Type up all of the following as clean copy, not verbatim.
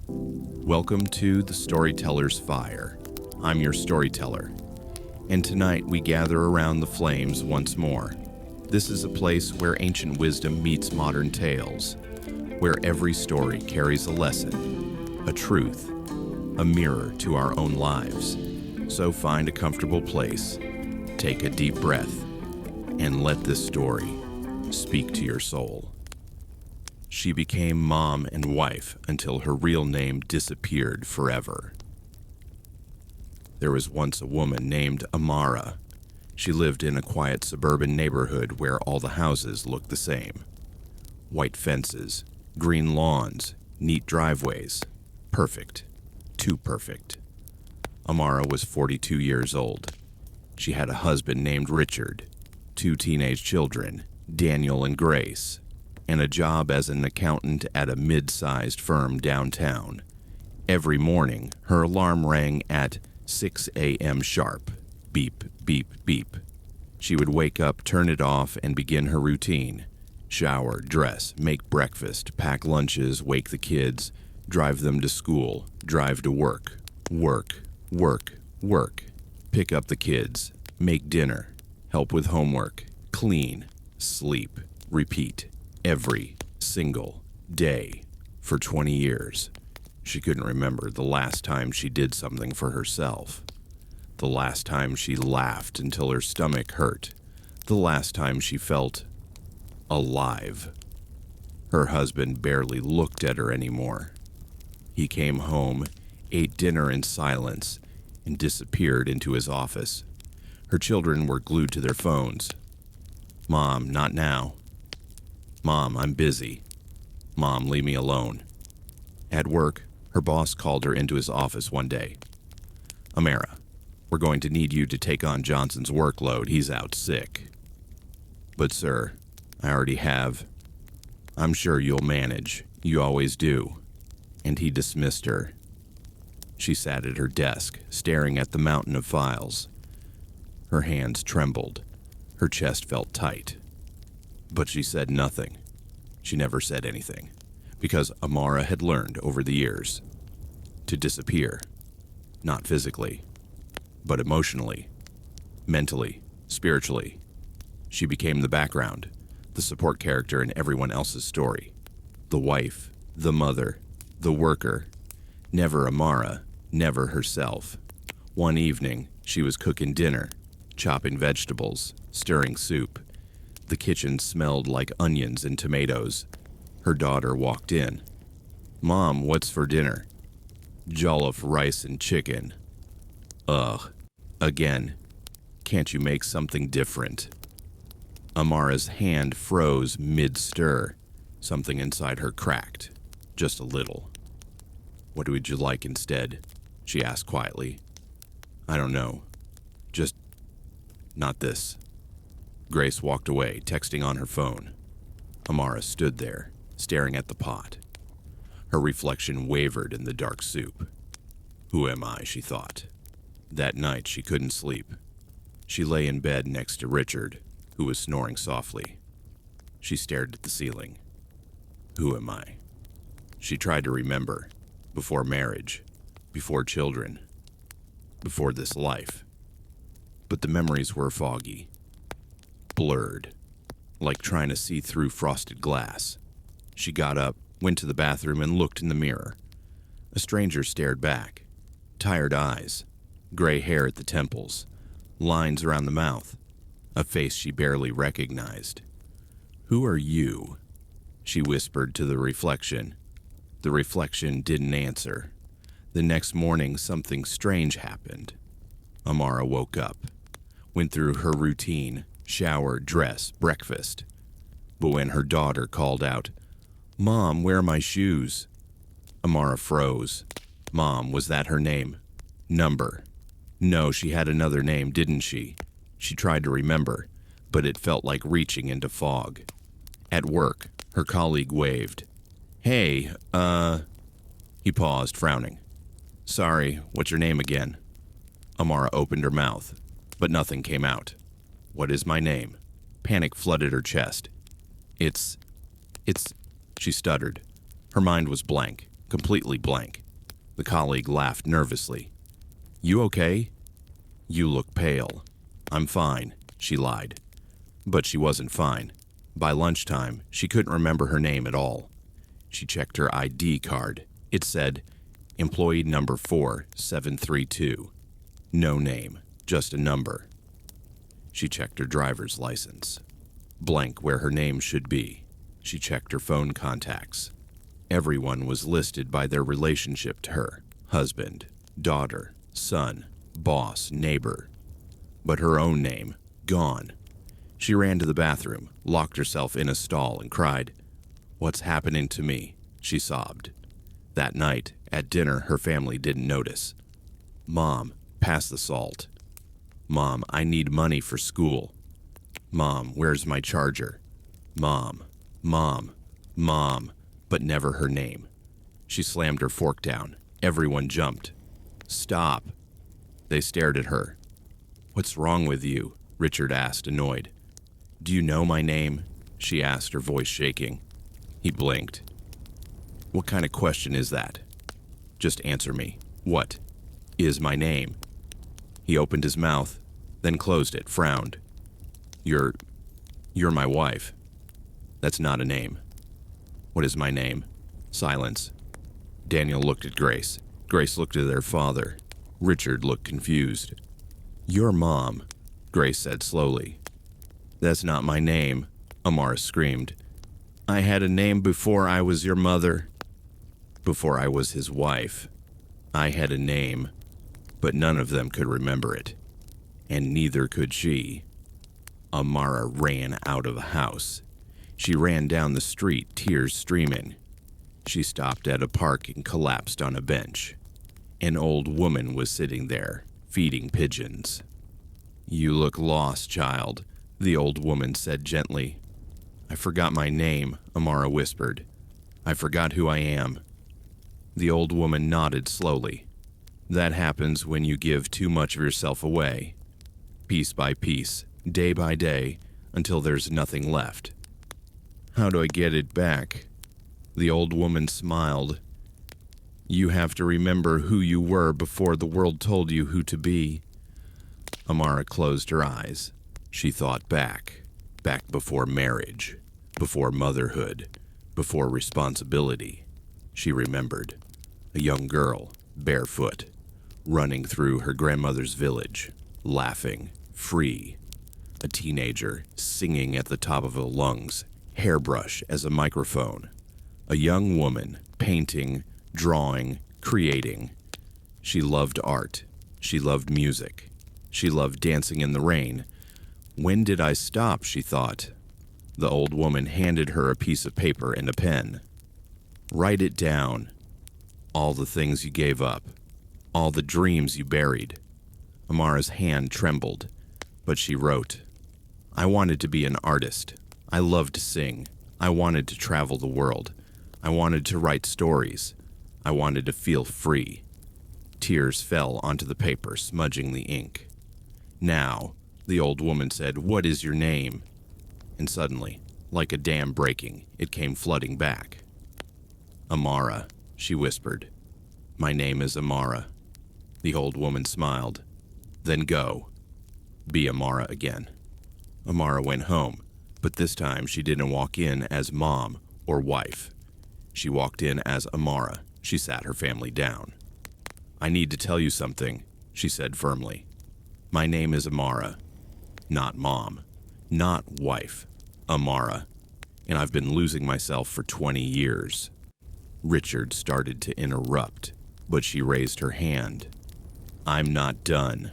Welcome to the Storyteller's Fire. I'm your storyteller, and tonight we gather around the flames once more. This is a place where ancient wisdom meets modern tales, where every story carries a lesson, a truth, a mirror to our own lives. So find a comfortable place, take a deep breath, and let this story speak to your soul. She became mom and wife until her real name disappeared forever. There was once a woman named Amara. She lived in a quiet suburban neighborhood where all the houses looked the same. White fences, green lawns, neat driveways. Perfect. Too perfect. Amara was 42 years old. She had a husband named Richard, 2 teenage children, Daniel and Grace, and a job as an accountant at a mid-sized firm downtown. Every morning, her alarm rang at 6 a.m. sharp. Beep, beep, beep. She would wake up, turn it off, and begin her routine. Shower, dress, make breakfast, pack lunches, wake the kids, drive them to school, drive to work, work, work, work, pick up the kids, make dinner, help with homework, clean, sleep, repeat. Every single day for 20 years. She couldn't remember the last time she did something for herself. The last time she laughed until her stomach hurt. The last time she felt alive. Her husband barely looked at her anymore. He came home, ate dinner in silence, and disappeared into his office. Her children were glued to their phones. Mom, not now. Mom, I'm busy. Mom, leave me alone. At work, her boss called her into his office one day. Amara, we're going to need you to take on Johnson's workload. He's out sick. But sir, I already have. I'm sure you'll manage. You always do. And he dismissed her. She sat at her desk, staring at the mountain of files. Her hands trembled. Her chest felt tight. But she said nothing. She never said anything, because Amara had learned over the years to disappear, not physically, but emotionally, mentally, spiritually. She became the background, the support character in everyone else's story, the wife, the mother, the worker. Never Amara, never herself. One evening, she was cooking dinner, chopping vegetables, stirring soup. The kitchen smelled like onions and tomatoes. Her daughter walked in. Mom, what's for dinner? Jollof rice and chicken. Ugh. Again. Can't you make something different? Amara's hand froze mid-stir. Something inside her cracked. Just a little. What would you like instead? She asked quietly. I don't know. Just not this. Grace walked away, texting on her phone. Amara stood there, staring at the pot. Her reflection wavered in the dark soup. Who am I, she thought. That night, she couldn't sleep. She lay in bed next to Richard, who was snoring softly. She stared at the ceiling. Who am I? She tried to remember, before marriage, before children, before this life. But the memories were foggy. Blurred, like trying to see through frosted glass. She got up, went to the bathroom, and looked in the mirror. A stranger stared back. Tired eyes, gray hair at the temples, lines around the mouth, a face she barely recognized. Who are you? She whispered to the reflection. The reflection didn't answer. The next morning, something strange happened. Amara woke up, went through her routine, shower, dress, breakfast. But when her daughter called out, Mom, where are my shoes? Amara froze. Mom, was that her name? Number. No, she had another name, didn't she? She tried to remember, but it felt like reaching into fog. At work, her colleague waved. Hey, He paused, frowning. Sorry, what's your name again? Amara opened her mouth, but nothing came out. What is my name? Panic flooded her chest. It's, she stuttered. Her mind was blank. completely blank. The colleague laughed nervously. "You okay?" "You look pale." "I'm fine," she lied. But she wasn't fine. By lunchtime, she couldn't remember her name at all. She checked her ID card. It said, "Employee number 4732. No name, just a number." She checked her driver's license. Blank where her name should be. She checked her phone contacts. Everyone was listed by their relationship to her: husband, daughter, son, boss, neighbor. But her own name, gone. She ran to the bathroom, locked herself in a stall, and cried, "What's happening to me?" she sobbed. That night, at dinner, her family didn't notice. "Mom, pass the salt." "Mom, I need money for school." "Mom, where's my charger?" "Mom, Mom, Mom," but never her name. She slammed her fork down. Everyone jumped. "Stop." They stared at her. "What's wrong with you?" Richard asked, annoyed. "Do you know my name?" she asked, her voice shaking. He blinked. "What kind of question is that? Just answer me. What is my name?" He opened his mouth, then closed it, frowned. You're my wife." "That's not a name." "What is my name?" Silence. Daniel looked at Grace. Grace looked at their father. Richard looked confused. "Your mom," Grace said slowly. "That's not my name," Amara screamed. "I had a name before I was your mother. Before I was his wife. I had a name, but none of them could remember it. And neither could she." Amara ran out of the house. She ran down the street, tears streaming. She stopped at a park and collapsed on a bench. An old woman was sitting there, feeding pigeons. "You look lost, child," the old woman said gently. "I forgot my name," Amara whispered. "I forgot who I am." The old woman nodded slowly. "That happens when you give too much of yourself away. Piece by piece, day by day, until there's nothing left." "How do I get it back?" The old woman smiled. "You have to remember who you were before the world told you who to be." Amara closed her eyes. She thought back before marriage, before motherhood, before responsibility. She remembered. A young girl, barefoot, running through her grandmother's village, laughing, free. A teenager, singing at the top of her lungs, hairbrush as a microphone. A young woman, painting, drawing, creating. She loved art. She loved music. She loved dancing in the rain. "When did I stop?" she thought. The old woman handed her a piece of paper and a pen. "Write it down. All the things you gave up. All the dreams you buried." Amara's hand trembled, but she wrote. "I wanted to be an artist. I loved to sing. I wanted to travel the world. I wanted to write stories. I wanted to feel free." Tears fell onto the paper, smudging the ink. "Now," the old woman said, "what is your name?" And suddenly, like a dam breaking, it came flooding back. "Amara," she whispered. "My name is Amara." The old woman smiled. "Then go. Be Amara again." Amara went home, but this time she didn't walk in as mom or wife. She walked in as Amara. She sat her family down. "I need to tell you something," she said firmly. "My name is Amara. Not mom. Not wife. Amara. And I've been losing myself for 20 years. Richard started to interrupt, but she raised her hand. "I'm not done.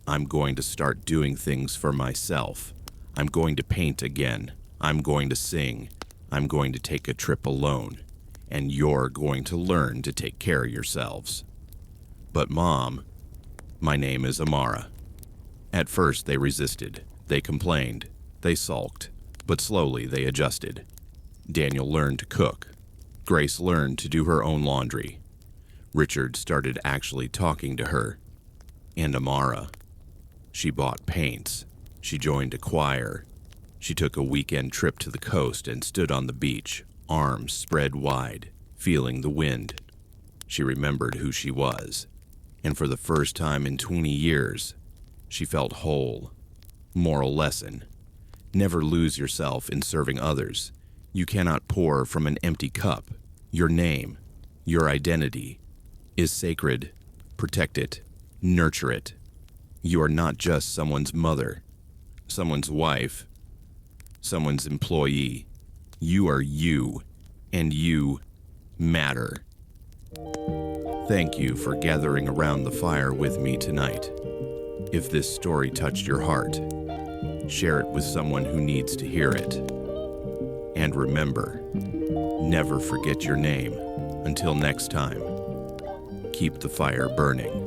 I'm going to start doing things for myself. I'm going to paint again. I'm going to sing. I'm going to take a trip alone. And you're going to learn to take care of yourselves." "But Mom," "My name is Amara." At first they resisted. They complained. They sulked. But slowly they adjusted. Daniel learned to cook. Grace learned to do her own laundry. Richard started actually talking to her. And Amara. She bought paints. She joined a choir. She took a weekend trip to the coast and stood on the beach, arms spread wide. feeling the wind. She remembered who she was, and for the first time in 20 years, she felt whole. Moral lesson: never lose yourself in serving others. You cannot pour from an empty cup. Your name, your identity, is sacred. Protect it. Nurture it. You are not just someone's mother, someone's wife, someone's employee. You are you, and you matter. Thank you for gathering around the fire with me tonight. If this story touched your heart, share it with someone who needs to hear it. And remember, never forget your name. Until next time, keep the fire burning.